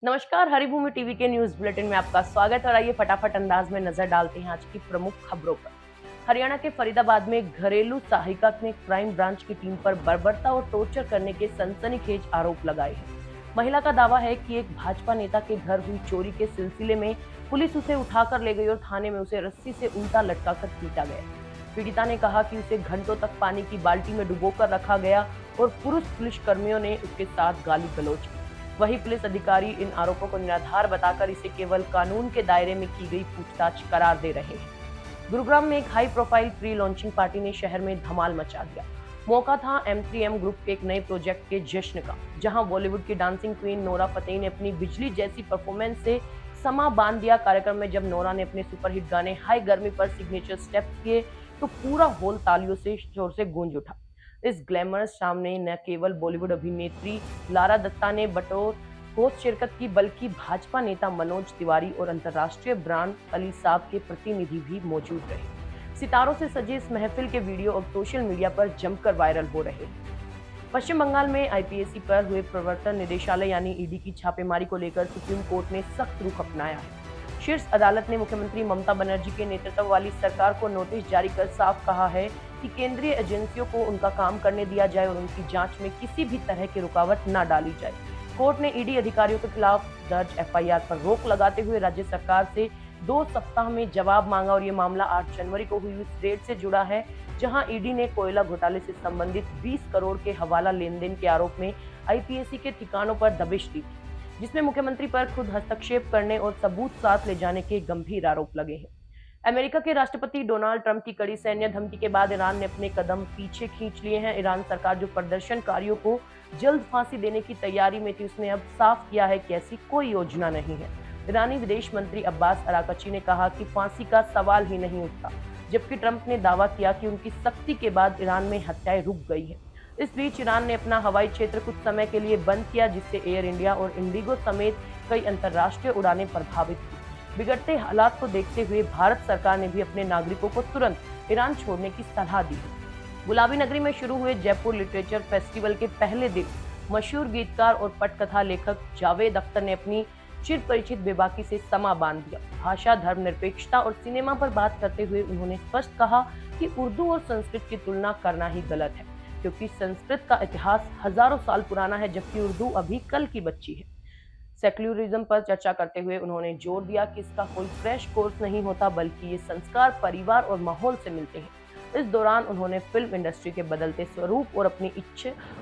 नमस्कार, हरिभूमि टीवी के news bulletin में आपका स्वागत है और आइए फटाफट अंदाज में नजर डालते हैं आज की प्रमुख खबरों पर। हरियाणा के फरीदाबाद में घरेलू सहायिका ने क्राइम ब्रांच की टीम पर बर्बरता और टॉर्चर करने के सनसनीखेज आरोप लगाए हैं। महिला का दावा है कि एक भाजपा नेता के घर हुई चोरी के सिलसिले में पुलिस उसे उठाकर ले गई और थाने में उसे रस्सी से उल्टा लटकाकर पीटा गया। पीड़िता ने कहा कि उसे घंटों तक पानी की बाल्टी में डुबोकर रखा गया और पुलिस कर्मियों ने उसके साथ गाली गलौज की। वही पुलिस अधिकारी इन आरोपों को निराधार बताकर इसे केवल कानून के दायरे में की गई पूछताछ करार दे रहे हैं। गुरुग्राम में एक high profile pre launching party ने शहर में धमाल मचा दिया। मौका था M3M ग्रुप के एक नए प्रोजेक्ट के जश्न का, जहां बॉलीवुड की डांसिंग क्वीन नोरा फतेही ने अपनी बिजली जैसी परफॉर्मेंस से समा बांध दिया। कार्यक्रम में जब नोरा ने अपने सुपरहिट गाने हाई गर्मी पर सिग्नेचर स्टेप्स किए तो पूरा हॉल तालियों से जोर से गूंज उठा। इस ग्लैमरस शाम में न केवल बॉलीवुड अभिनेत्री लारा दत्ता ने बतौर होस्ट शिरकत की, बल्कि भाजपा नेता मनोज तिवारी और अंतर्राष्ट्रीय ब्रांड अली साहब के प्रतिनिधि भी मौजूद रहे। सितारों से सजे इस महफिल के वीडियो अब सोशल मीडिया पर जमकर वायरल हो रहे हैं। पश्चिम बंगाल में आईपीएसी पर हुए प्रवर्तन निदेशालय यानी ईडी की छापेमारी को लेकर सुप्रीम कोर्ट ने सख्त रुख अपनाया है। शीर्ष अदालत ने मुख्यमंत्री ममता बनर्जी के नेतृत्व वाली सरकार को नोटिस जारी कर साफ कहा है कि केंद्रीय एजेंसियों को उनका काम करने दिया जाए और उनकी जांच में किसी भी तरह की रुकावट न डाली जाए। कोर्ट ने ईडी अधिकारियों के खिलाफ दर्ज एफआईआर पर रोक लगाते हुए राज्य सरकार से 2 सप्ताह में जवाब मांगा और ये मामला 8 जनवरी को हुई उस रेड से जुड़ा है, जहां ईडी ने कोयला घोटाले से संबंधित 20 करोड़ के हवाला लेन देन के आरोप में आईपीएसी के ठिकानों पर दबिश दी थी, जिसमें मुख्यमंत्री पर खुद हस्तक्षेप करने और सबूत साथ ले जाने के गंभीर आरोप लगे हैं। अमेरिका के राष्ट्रपति डोनाल्ड ट्रंप की कड़ी सैन्य धमकी के बाद ईरान ने अपने कदम पीछे खींच लिए हैं। ईरान सरकार जो प्रदर्शनकारियों को जल्द फांसी देने की तैयारी में थी, उसने अब साफ किया है कि ऐसी कोई योजना नहीं है। ईरानी विदेश मंत्री अब्बास अरागची ने कहा कि फांसी का सवाल ही नहीं उठता, जबकि ट्रंप ने दावा किया कि उनकी सख्ती के बाद ईरान में हत्याएं रुक गई है। इस बीच ईरान ने अपना हवाई क्षेत्र कुछ समय के लिए बंद किया, जिससे एयर इंडिया और इंडिगो समेत कई अंतर्राष्ट्रीय उड़ानें प्रभावित हुई। बिगड़ते हालात को देखते हुए भारत सरकार ने भी अपने नागरिकों को तुरंत ईरान छोड़ने की सलाह दी है। गुलाबी नगरी में शुरू हुए जयपुर लिटरेचर फेस्टिवल के पहले दिन मशहूर गीतकार और पटकथा लेखक जावेद अख्तर ने अपनी चिर परिचित बेबाकी से समा बांध दिया। भाषा, धर्मनिरपेक्षता और सिनेमा पर बात करते हुए उन्होंने स्पष्ट कहा कि उर्दू और संस्कृत की तुलना करना ही गलत है, क्योंकि संस्कृत का इतिहास हजारों साल पुराना है, जबकि उर्दू अभी कल की बच्ची है। सेक्युलरिज्म पर चर्चा करते हुए उन्होंने जोर दिया कि इसका कोई क्रैश कोर्स नहीं होता, बल्कि ये संस्कार परिवार और माहौल से मिलते हैं। इस दौरान उन्होंने फिल्म इंडस्ट्री के बदलते स्वरूप और अपनी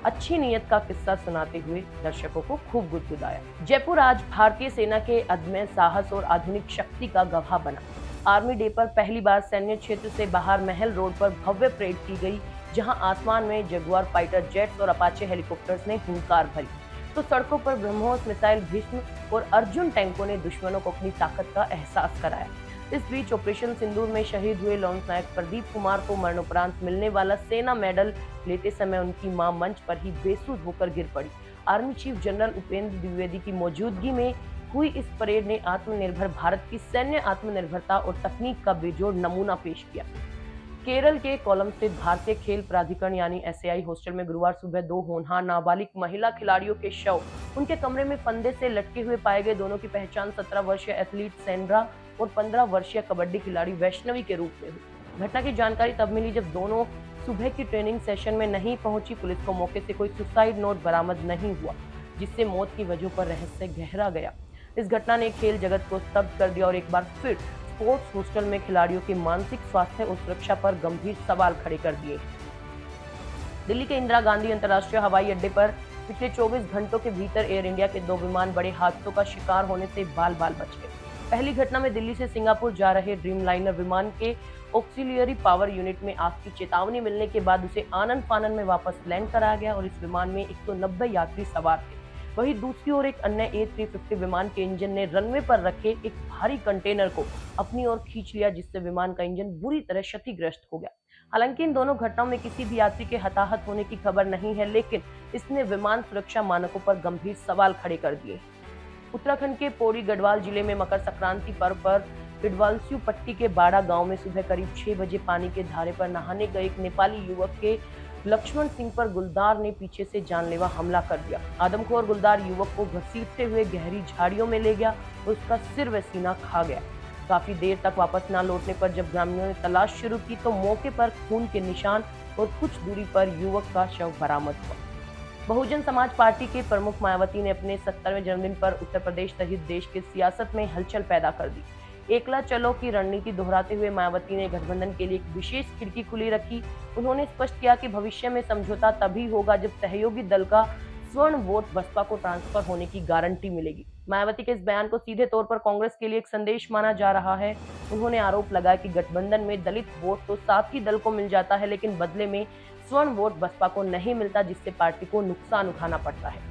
अच्छी नीयत का किस्सा सुनाते हुए दर्शकों को खूब गुदगुदाया। जयपुर आज भारतीय सेना के अदम्य साहस और आधुनिक शक्ति का गवाह बना। आर्मी डे पर पहली बार सैन्य क्षेत्र से बाहर महल रोड पर भव्य परेड की गई, जहां आसमान में जगुआर फाइटर जेट्स और अपाचे हेलीकॉप्टर्स ने हुंकार भरी, तो सड़कों पर ब्रह्मोस मिसाइल, भीष्म और अर्जुन टैंकों ने दुश्मनों को अपनी ताकत का एहसास कराया। इस बीच ऑपरेशन सिंदूर में शहीद हुए लॉन्स नायक प्रदीप कुमार को मरणोपरांत मिलने वाला सेना मेडल लेते समय उनकी मां मंच पर ही बेसुध होकर गिर पड़ी। Army chief general Upendra Dwivedi की मौजूदगी में हुई इस परेड ने आत्मनिर्भर भारत की सैन्य आत्मनिर्भरता और तकनीक का बेजोड़ नमूना पेश किया। केरल के कोलम स्थित भारतीय खेल प्राधिकरण यानी एसएआई हॉस्टल में गुरुवार सुबह 2 होनहार नाबालिग महिला खिलाड़ियों के शव उनके कमरे में फंदे से लटके हुए पाए गए। दोनों की पहचान 17 वर्षीय एथलीट सेंड्रा और 15 वर्षीय कबड्डी खिलाड़ी वैष्णवी के रूप में हुई। घटना की जानकारी तब मिली जब दोनों सुबह की ट्रेनिंग सेशन में नहीं पहुंची। पुलिस को मौके से कोई सुसाइड नोट बरामद नहीं हुआ, जिससे मौत की वजह पर रहस्य गहरा गया। इस घटना ने खेल जगत को स्तब्ध कर दिया और एक बार फिर स्पोर्ट्स हॉस्टल में खिलाड़ियों के मानसिक स्वास्थ्य और सुरक्षा पर गंभीर सवाल खड़े कर दिए। दिल्ली के इंदिरा गांधी अंतर्राष्ट्रीय हवाई अड्डे पर पिछले 24 घंटों के भीतर एयर इंडिया के 2 विमान बड़े हादसों का शिकार होने से बाल-बाल बच गए। पहली घटना में दिल्ली से सिंगापुर जा रहे ड्रीमलाइनर विमान के ऑक्सिलियरी पावर यूनिट में आग की चेतावनी मिलने के बाद उसे आनन-फानन में वापस लैंड कराया गया और इस विमान में 190 यात्री सवार थे। वहीं दूसरी ओर एक अन्य A350 विमान के इंजन ने रनवे पर रखे एक भारी कंटेनर को अपनी ओर खींच लिया, जिससे विमान का इंजन बुरी तरह क्षतिग्रस्त हो गया। हालांकि इन दोनों घटनाओं में किसी भी यात्री के हताहत होने की खबर नहीं है, लेकिन इसने विमान सुरक्षा मानकों पर गंभीर सवाल खड़े कर दिए। उत्तराखंड के पौड़ी गढ़वाल जिले में मकर संक्रांति पर्व पर पिडवालस्यू पट्टी के बाड़ा गांव में सुबह करीब 6 बजे पानी के धारे पर नहाने गए एक नेपाली युवक के लक्ष्मण सिंह पर गुलदार ने पीछे से जानलेवा हमला कर दिया। आदमखोर गुलदार युवक को घसीटते हुए गहरी झाड़ियों में ले गया और उसका सिर व सीना खा गया। काफी देर तक वापस न लौटने पर जब ग्रामीणों ने तलाश शुरू की तो मौके पर खून के निशान और कुछ दूरी पर युवक का शव बरामद हुआ। बहुजन समाज पार्टी के प्रमुख मायावती ने अपने 70वें जन्मदिन पर उत्तर प्रदेश सहित देश की सियासत में हलचल पैदा कर दी। एकला चलो की रणनीति दोहराते हुए मायावती ने गठबंधन के लिए एक विशेष खिड़की खुली रखी। उन्होंने स्पष्ट किया कि भविष्य में समझौता तभी होगा जब सहयोगी दल का स्वर्ण वोट बसपा को ट्रांसफर होने की गारंटी मिलेगी। मायावती के इस बयान को सीधे तौर पर कांग्रेस के लिए एक संदेश माना जा रहा है। उन्होंने आरोप लगाया कि गठबंधन में दलित वोट तो साथी दल को मिल जाता है, लेकिन बदले में स्वर्ण वोट बसपा को नहीं मिलता, जिससे पार्टी को नुकसान उठाना पड़ता है।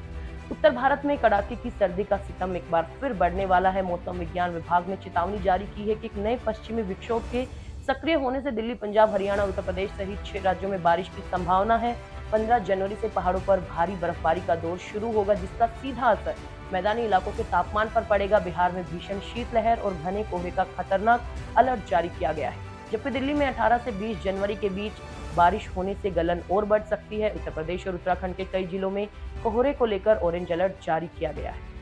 उत्तर भारत में कड़ाके की सर्दी का सितम एक बार फिर बढ़ने वाला है। मौसम विज्ञान विभाग ने चेतावनी जारी की है कि एक नए पश्चिमी विक्षोभ के सक्रिय होने से दिल्ली, पंजाब, हरियाणा, उत्तर प्रदेश सहित 6 राज्यों में बारिश की संभावना है। 15 जनवरी से पहाड़ों पर भारी बर्फबारी का दौर शुरू होगा, जिसका सीधा असर मैदानी इलाकों के तापमान पर पड़ेगा। बिहार में भीषण शीतलहर और घने कोहरे का खतरनाक अलर्ट जारी किया गया है, जबकि दिल्ली में 18 से 20 जनवरी के बीच बारिश होने से गलन और बढ़ सकती है। उत्तर प्रदेश और उत्तराखंड के कई जिलों में कोहरे को लेकर ऑरेंज अलर्ट जारी किया गया है।